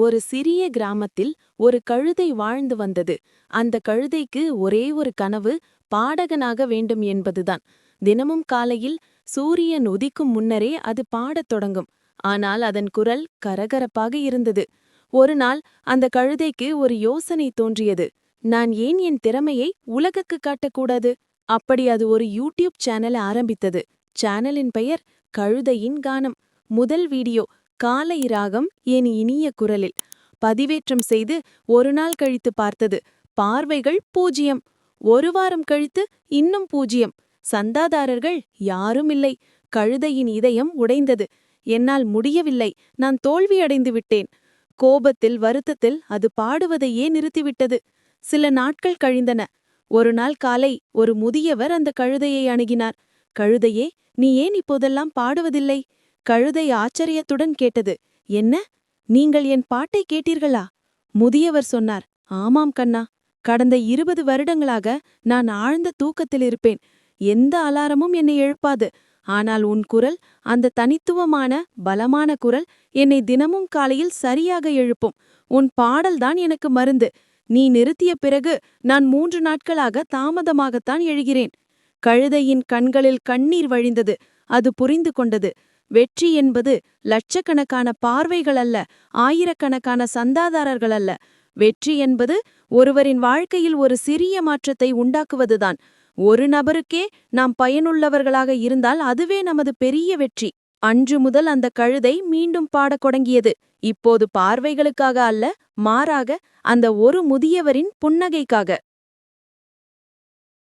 ஒரு சிறிய கிராமத்தில் ஒரு கழுதை வாழ்ந்து வந்தது. அந்த கழுதைக்கு ஒரே ஒரு கனவு, பாடகனாக வேண்டும் என்பதுதான். தினமும் காலையில் சூரியன் உதிக்கும் முன்னரே அது பாடத் தொடங்கும். ஆனால் அதன் குரல் கரகரப்பாக இருந்தது. ஒரு நாள் அந்த கழுதைக்கு ஒரு யோசனை தோன்றியது. நான் ஏன் என் திறமையை உலகுக்கு காட்டக்கூடாது? அப்படி அது ஒரு யூடியூப் சேனல் ஆரம்பித்தது. சேனலின் பெயர் கழுதையின் கானம். முதல் வீடியோ காலை ராகம் என் இனிய குரலில். பதிவேற்றம் செய்து ஒரு நாள் கழித்து பார்த்தது. பார்வைகள் 0. ஒரு வாரம் கழித்து இன்னும் 0. சந்தாதாரர்கள் யாரும் இல்லை. கழுதையின் இதயம் உடைந்தது. என்னால் முடியவில்லை, நான் தோல்வியடைந்து விட்டேன். கோபத்தில் வருத்தத்தில் அது பாடுவதையே நிறுத்திவிட்டது. சில நாட்கள் கழிந்தன. ஒரு நாள் காலை ஒரு முதியவர் அந்த கழுதையை அணுகினார். கழுதையே, நீ ஏன் இப்போதெல்லாம் பாடுவதில்லை? கழுதை ஆச்சரியத்துடன் கேட்டது. என்ன, நீங்கள் என் பாட்டை கேட்டீர்களா? முதியவர் சொன்னார். ஆமாம் கண்ணா, கடந்த 20 வருடங்களாக நான் ஆழ்ந்த தூக்கத்தில் இருப்பேன். எந்த அலாரமும் என்னை எழுப்பாது. ஆனால் உன் குரல், அந்த தனித்துவமான பலமான குரல், என்னை தினமும் காலையில் சரியாக எழுப்பும். உன் பாடல்தான் எனக்கு மருந்து. நீ நிறுத்திய பிறகு நான் 3 நாட்களாக தாமதமாகத்தான் எழுகிறேன். கழுதையின் கண்களில் கண்ணீர் வழிந்தது. அது புரிந்து கொண்டது. வெற்றி என்பது லட்சக்கணக்கான பார்வைகள் அல்ல, ஆயிரக்கணக்கான சந்தாதாரர்கள் அல்ல. வெற்றி என்பது ஒருவரின் வாழ்க்கையில் ஒரு சிறிய மாற்றத்தை உண்டாக்குவதுதான். ஒரு நபருக்கே நாம் பயனுள்ளவர்களாக இருந்தால் அதுவே நமது பெரிய வெற்றி. அன்று முதல் அந்த கழுதை மீண்டும் பாடத் தொடங்கியது. இப்போது பார்வைகளுக்காக அல்ல, மாறாக அந்த ஒரு முதியவரின் புன்னகைக்காக.